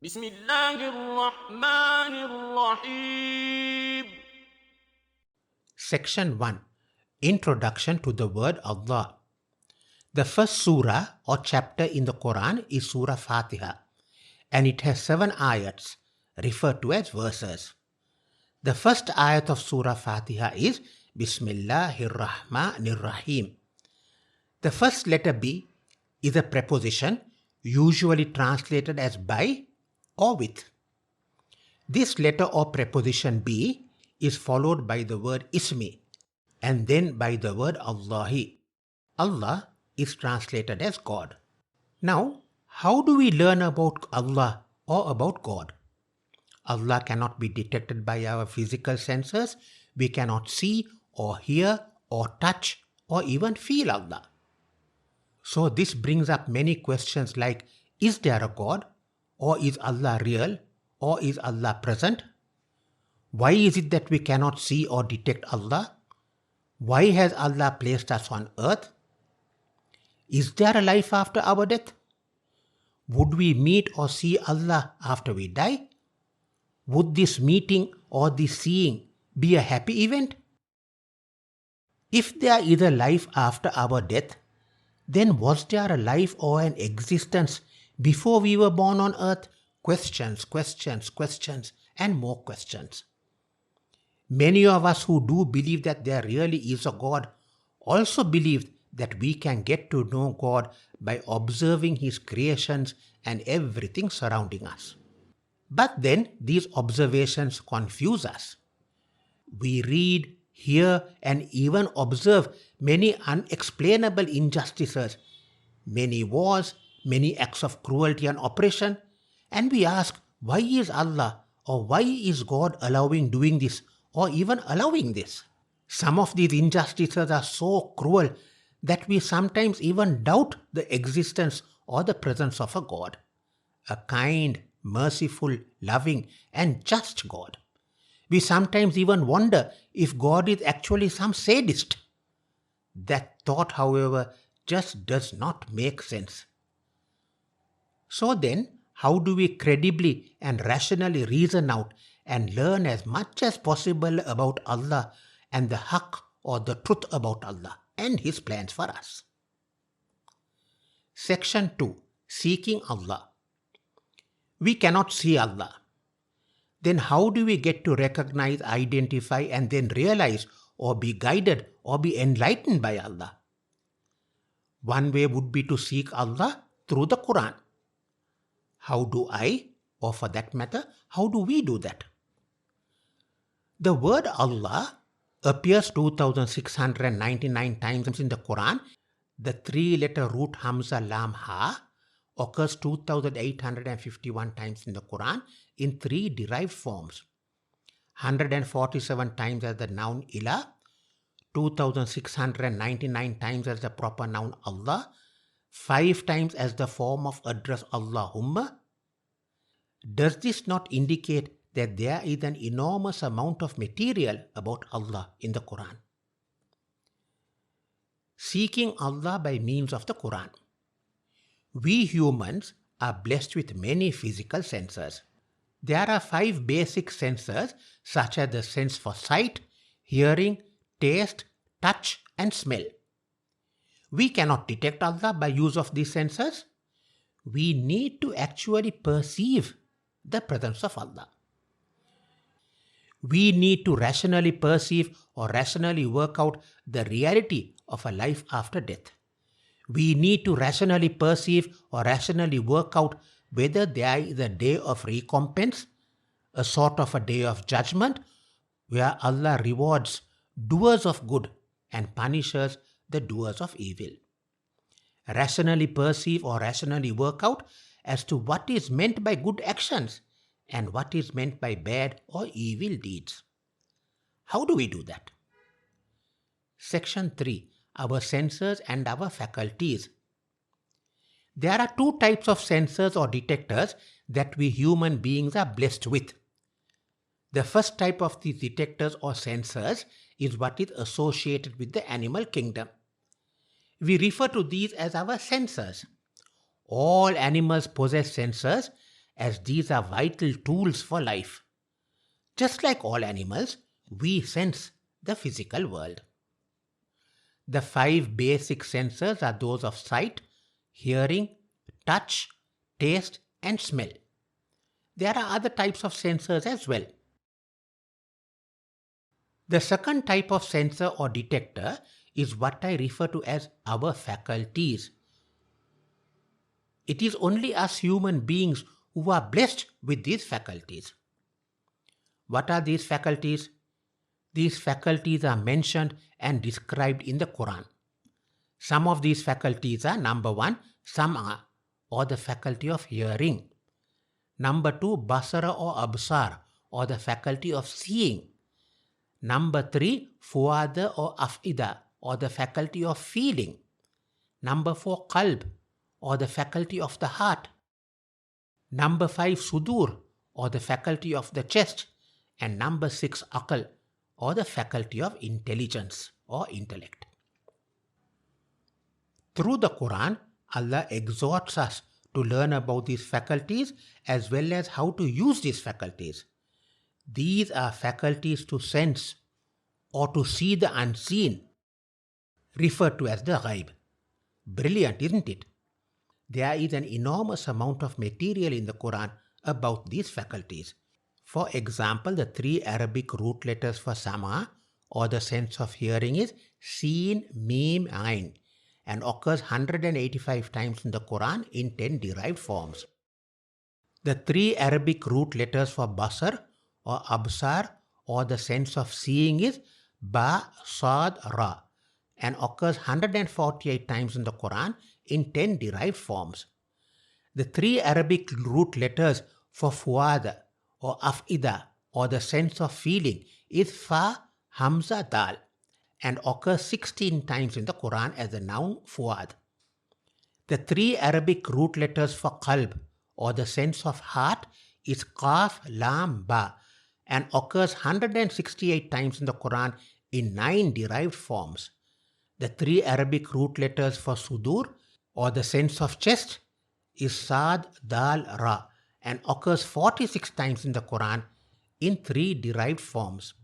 بسم الله الرحمن الرحيم. Section 1. Introduction to the word Allah. The first surah or chapter in the Quran is Surah Fatiha, and it has 7 ayats, referred to as verses. The first ayat of Surah Fatiha is Bismillahir Rahmanir Rahim. The first letter B is a preposition, usually translated as by or with. This letter or preposition B is followed by the word ismi and then by the word Allahi. Allah is translated as God. Now, how do we learn about Allah or about God? Allah cannot be detected by our physical senses. We cannot see or hear or touch or even feel Allah. So this brings up many questions like, is there a God? Or is Allah real? Or is Allah present? Why is it that we cannot see or detect Allah? Why has Allah placed us on earth? Is there a life after our death? Would we meet or see Allah after we die? Would this meeting or this seeing be a happy event? If there is a life after our death, then was there a life or an existence before we were born on earth? Questions, and more questions. Many of us who do believe that there really is a God also believe that we can get to know God by observing His creations and everything surrounding us. But then these observations confuse us. We read, hear, and even observe many unexplainable injustices, many wars, many acts of cruelty and oppression, and we ask, why is Allah or why is God allowing doing this or even allowing this? Some of these injustices are so cruel that we sometimes even doubt the existence or the presence of a God, a kind, merciful, loving, and just God. We sometimes even wonder if God is actually some sadist. That thought, however, just does not make sense. So then, how do we credibly and rationally reason out and learn as much as possible about Allah and the haqq or the truth about Allah and His plans for us? Section 2. Seeking Allah. We cannot see Allah. Then how do we get to recognize, identify, and then realize or be guided or be enlightened by Allah? One way would be to seek Allah through the Quran. How do I, or for that matter, how do we do that? The word Allah appears 2699 times in the Quran. The 3-letter root hamza lam ha occurs 2851 times in the Quran in 3 derived forms. 147 times as the noun ilāh, 2699 times as the proper noun Allah, 5 times as the form of address Allahumma. Does this not indicate that there is an enormous amount of material about Allah in the Quran? Seeking Allah by means of the Quran. We humans are blessed with many physical senses. There are 5 basic senses such as the sense for sight, hearing, taste, touch, and smell. We cannot detect Allah by use of these senses. We need to actually perceive the presence of Allah. We need to rationally perceive or rationally work out the reality of a life after death. We need to rationally perceive or rationally work out whether there is a day of recompense, a sort of a day of judgment, where Allah rewards doers of good and punishes the doers of evil. Rationally perceive or rationally work out as to what is meant by good actions and what is meant by bad or evil deeds. How do we do that? Section 3. Our senses and our faculties. There are 2 types of sensors or detectors that we human beings are blessed with. The first type of these detectors or sensors is what is associated with the animal kingdom. We refer to these as our sensors. All animals possess sensors, as these are vital tools for life. Just like all animals, we sense the physical world. The 5 basic senses are those of sight, hearing, touch, taste, and smell. There are other types of sensors as well. The second type of sensor or detector is what I refer to as our faculties. It is only us human beings who are blessed with these faculties. What are these faculties? These faculties are mentioned and described in the Quran. Some of these faculties are: number 1, sam'a, or the faculty of hearing; number 2, basara or absar, or the faculty of seeing; number 3, fuada or afida, or the faculty of feeling; number 4, qalb, or the faculty of the heart; number 5, sudur, or the faculty of the chest; and number 6, aql, or the faculty of intelligence or intellect. Through the Quran, Allah exhorts us to learn about these faculties as well as how to use these faculties. These are faculties to sense or to see the unseen, referred to as the ghaib. Brilliant, isn't it? There is an enormous amount of material in the Quran about these faculties. For example, the 3 Arabic root letters for sama, or the sense of hearing, is Seen, Mim, Ain, and occurs 185 times in the Quran in 10 derived forms. The 3 Arabic root letters for basar or absar, or the sense of seeing, is Ba, Sad, Ra, and occurs 148 times in the Quran in 10 derived forms. The 3 Arabic root letters for fuad or afida, or the sense of feeling, is Fa, Hamza, Dal, and occurs 16 times in the Quran as the noun fuad. The 3 Arabic root letters for qalb, or the sense of heart, is Qaf, Lam, Ba, and occurs 168 times in the Quran in 9 derived forms. The 3 Arabic root letters for sudur, or the sense of chest, is Sad, Dal, Ra, and occurs 46 times in the Quran in 3 derived forms.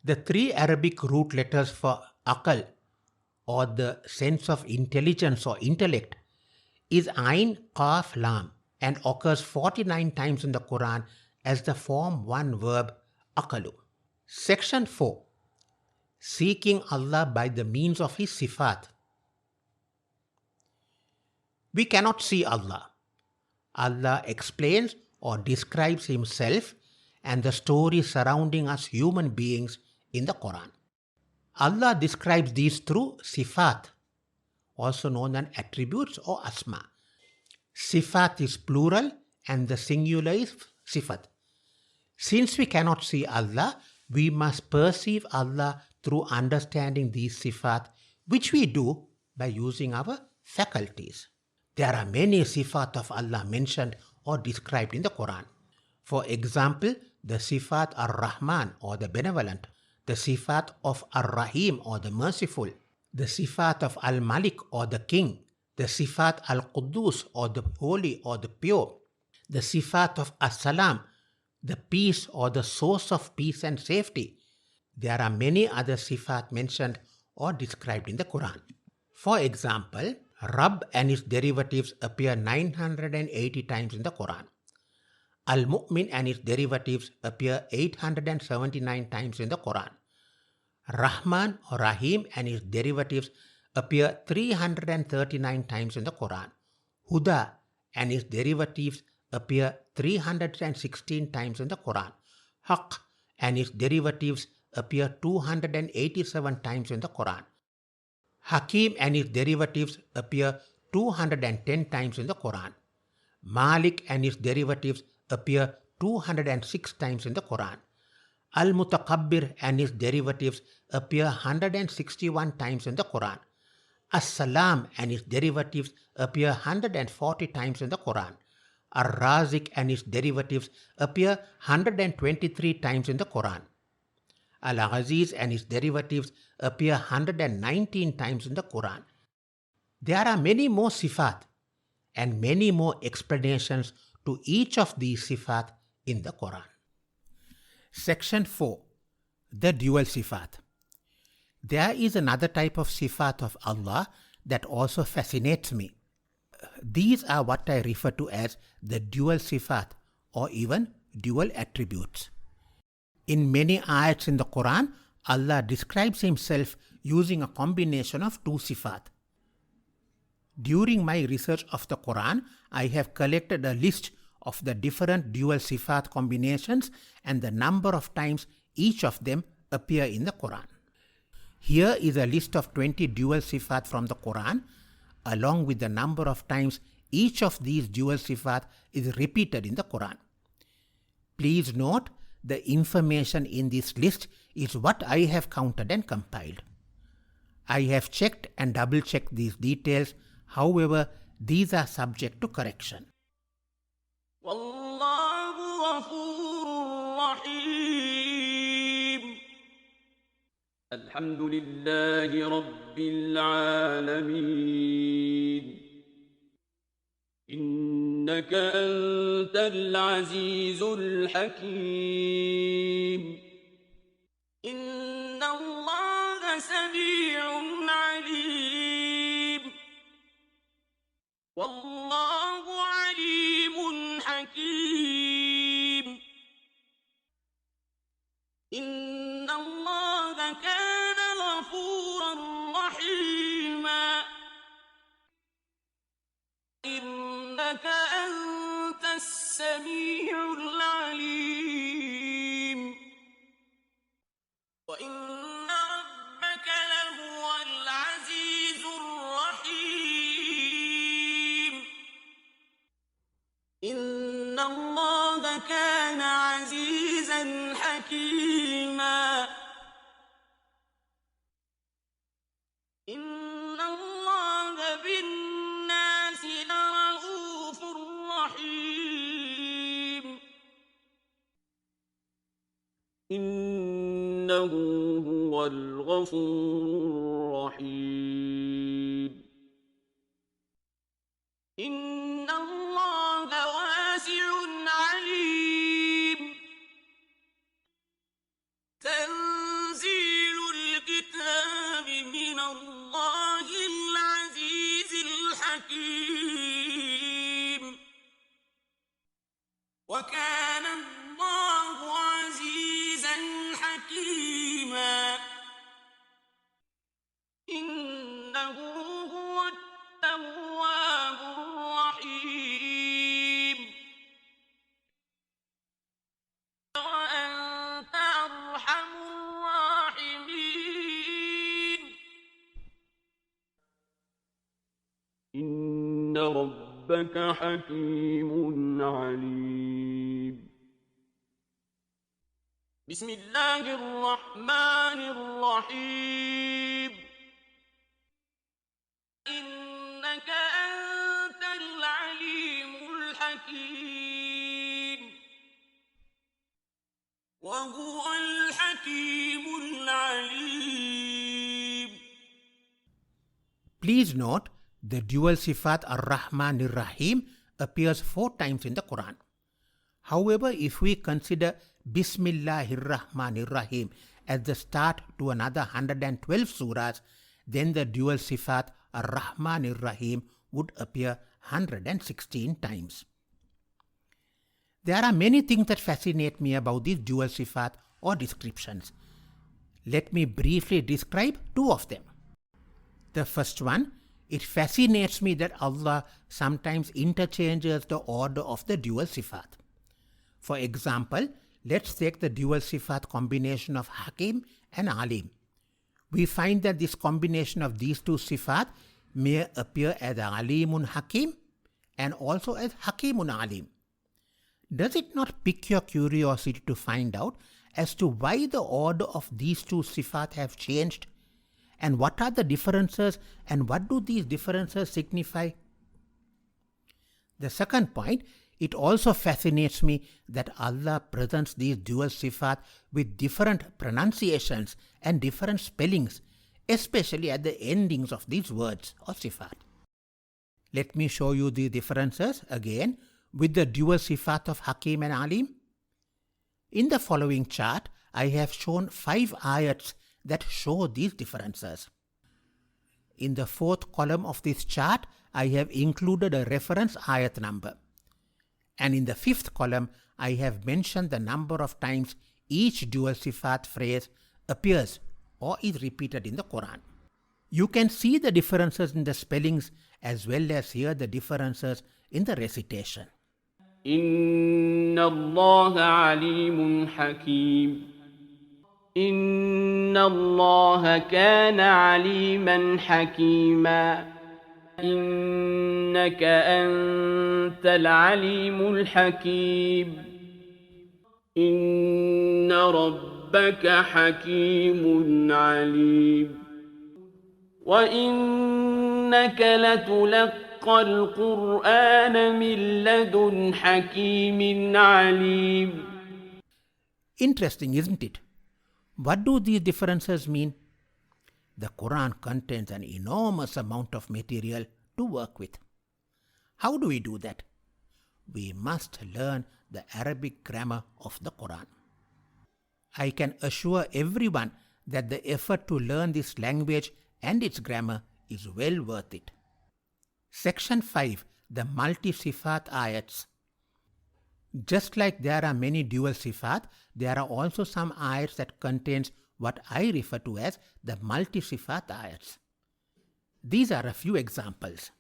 The 3 Arabic root letters for aql, or the sense of intelligence or intellect, is Ain, Qaf, Lam, and occurs 49 times in the Quran as the form 1 verb aqalu. Section 4. Seeking Allah by the means of His sifat. We cannot see Allah. Allah explains or describes Himself and the stories surrounding us human beings in the Quran. Allah describes these through sifat, also known as attributes or asma. Sifat is plural and the singular is sifat. Since we cannot see Allah, we must perceive Allah through understanding these sifat, which we do by using our faculties. There are many sifat of Allah mentioned or described in the Quran. For example, the sifat ar-Rahman, or the benevolent, the sifat of ar-Rahim, or the merciful, the sifat of al-Malik, or the king, the sifat al-Quddus, or the holy or the pure, the sifat of as-Salam, the peace or the source of peace and safety. There are many other sifat mentioned or described in the Quran. For example, Rabb and its derivatives appear 980 times in the Quran. Al-Mu'min and its derivatives appear 879 times in the Quran. Rahman or Rahim and its derivatives appear 339 times in the Quran. Huda and its derivatives appear 316 times in the Quran. Haqq and its derivatives appear 287 times in the Quran. Hakim and its derivatives appear 210 times in the Quran. Malik and its derivatives appear 206 times in the Quran. Al-Mutakabbir and its derivatives appear 161 times in the Quran. As-Salam and its derivatives appear 140 times in the Quran. Ar-Razik and its derivatives appear 123 times in the Quran. Al-Aziz and its derivatives appear 119 times in the Quran. There are many more sifat and many more explanations to each of these sifat in the Quran. Section 4. The dual sifat. There is another type of sifat of Allah that also fascinates me. These are what I refer to as the dual sifat or even dual attributes. In many ayats in the Quran, Allah describes Himself using a combination of two sifat. During my research of the Quran, I have collected a list of the different dual sifat combinations and the number of times each of them appear in the Quran. Here is a list of 20 dual sifat from the Quran, along with the number of times each of these dual sifat is repeated in the Quran. Please note, the information in this list is what I have counted and compiled. I have checked and double-checked these details, however, these are subject to correction. Wallahu ghafurur rahim. Alhamdulillahi rabbil alameen. إنك أنت العزيز الحكيم. إن الله سميع عليم. والله عليم حكيم. إن الله كان غفورا رحيما. إنك أنت السميع العليم. وإن ربك لهو العزيز الرحيم. إن الله كان عزيزا حكيما. إن الله بالناس لرؤوف رحيم. إنه هو الغفور الرحيم. إن الله واسع عليم. تنزيل الكتاب من الله العزيز الحكيم. وكان الله عزيزا حكيما. إنه هو التواب الرحيم. وأنت أرحم الراحمين. إن ربك حكيم عليم. بسم الله الرحمن الرحيم. إنك أنت العليم الحكيم. وهو الحكيم العليم. Please note, the dual sifat Ar-Rahman Ar-Rahim appears 4 times in the Quran. However, if we consider Bismillahir-Rahmanir-Rahim as the start to another 112 surahs, then the dual sifat Ar-Rahmanir-Rahim would appear 116 times. There are many things that fascinate me about these dual sifat or descriptions. Let me briefly describe 2 of them. The first one, it fascinates me that Allah sometimes interchanges the order of the dual sifat. For example, let's take the dual sifat combination of Hakim and Alim. We find that this combination of these 2 sifat may appear as Alimun Hakim and also as Hakimun Alim. Does it not pique your curiosity to find out as to why the order of these 2 sifat have changed? And what are the differences and what do these differences signify? The second point, it also fascinates me that Allah presents these dual sifat with different pronunciations and different spellings, especially at the endings of these words or sifat. Let me show you the differences again. with the dual sifat of Hakim and Alim? In the following chart, I have shown 5 ayats that show these differences. In the 4th column of this chart, I have included a reference ayat number. And in the 5th column, I have mentioned the number of times each dual sifat phrase appears or is repeated in the Quran. You can see the differences in the spellings as well as hear the differences in the recitation. إن الله عليم حكيم إن الله كان عليما حكيما إنك أنت العليم الحكيم إن ربك حكيم عليم وإنك لتلقى القرآن من لدن حكيم عليم. Interesting, isn't it? What do these differences mean? The Quran contains an enormous amount of material to work with. How do we do that? We must learn the Arabic grammar of the Quran. I can assure everyone that the effort to learn this language and its grammar is well worth it. Section 5, the multi-sifat ayats. Just like there are many dual sifat, there are also some ayats that contains what I refer to as the multi-sifat ayats. These are a few examples.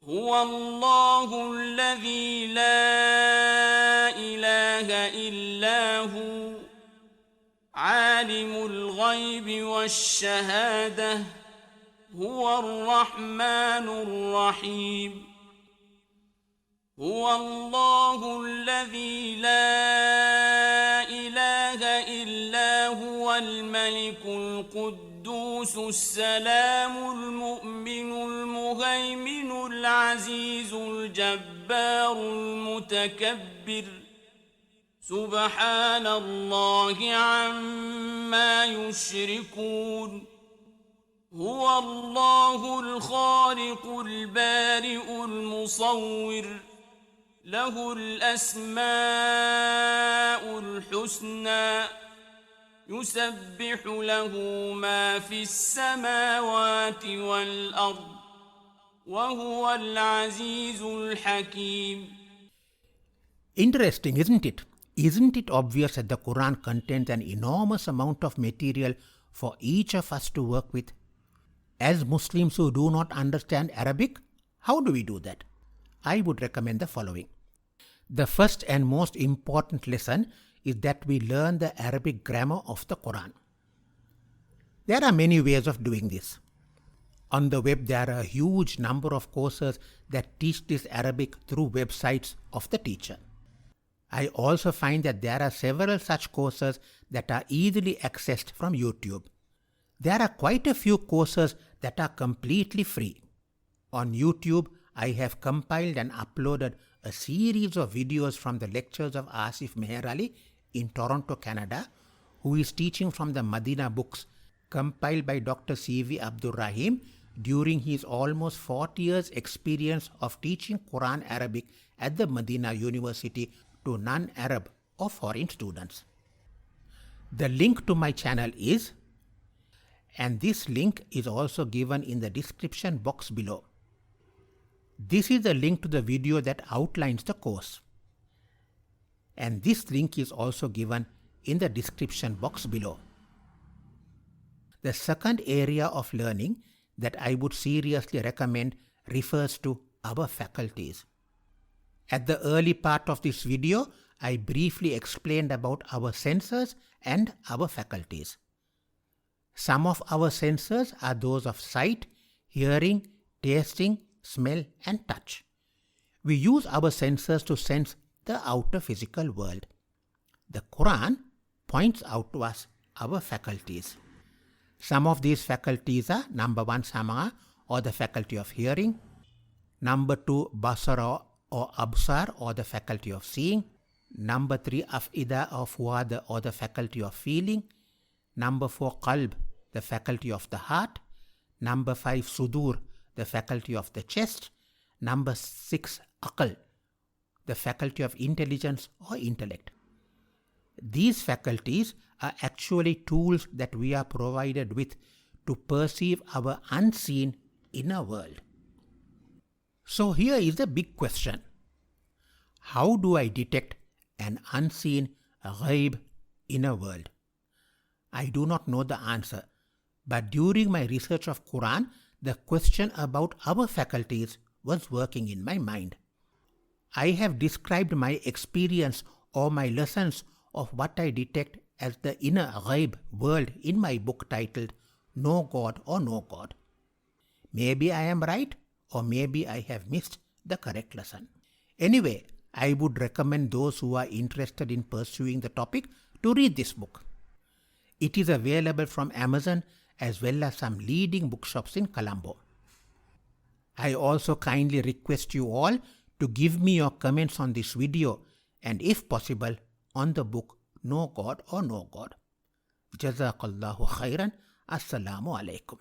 هو الله الذي لا إله إلا هو عالم الغيب والشهادة هو الرحمن الرحيم هو الله الذي لا إله إلا هو الملك القدوس السلام المؤمن المهيمن العزيز الجبار المتكبر سبحان الله عما يشركون هو الله الخالق البارئ المصور له الأسماء الحسنى يسبح له ما في السماوات والأرض وهو العزيز الحكيم. Interesting, isn't it? Isn't it obvious that the Quran contains an enormous amount of material for each of us to work with? As Muslims who do not understand Arabic, how do we do that? I would recommend the following. The first and most important lesson is that we learn the Arabic grammar of the Quran. There are many ways of doing this. On the web, there are a huge number of courses that teach this Arabic through websites of the teacher. I also find that there are several such courses that are easily accessed from YouTube. There are quite a few courses that are completely free. On YouTube, I have compiled and uploaded a series of videos from the lectures of Asif Meher Ali in Toronto, Canada, who is teaching from the Madina books compiled by Dr. C.V. Abdur Rahim during his almost 40 years experience of teaching Quran Arabic at the Madina University to non-Arab or foreign students. The link to my channel is, and this link is also given in the description box below. This is the link to the video that outlines the course. And this link is also given in the description box below. The second area of learning that I would seriously recommend refers to our faculties. At the early part of this video, I briefly explained about our senses and our faculties. Some of our senses are those of sight, hearing, tasting, smell and touch. We use our senses to sense the outer physical world. The Quran points out to us our faculties. Some of these faculties are number 1, sama, or the faculty of hearing, number 2, basara or absar, or the faculty of seeing, number 3, afida or fuada, or the faculty of feeling, number 4, qalb, the faculty of the heart, number 5, sudur, the faculty of the chest, number 6, aql, the faculty of intelligence or intellect. These faculties are actually tools that we are provided with to perceive our unseen inner world. So here is the big question. How do I detect an unseen ghaib inner world? I do not know the answer, but during my research of Quran, the question about our faculties was working in my mind. I have described my experience or my lessons of what I detect as the inner ghaib world in my book titled No God or No God. Maybe I am right, or maybe I have missed the correct lesson. Anyway, I would recommend those who are interested in pursuing the topic to read this book. It is available from Amazon as well as some leading bookshops in Colombo. I also kindly request you all to give me your comments on this video and if possible on the book No God or No God. Jazakallahu khairan. Assalamu alaikum.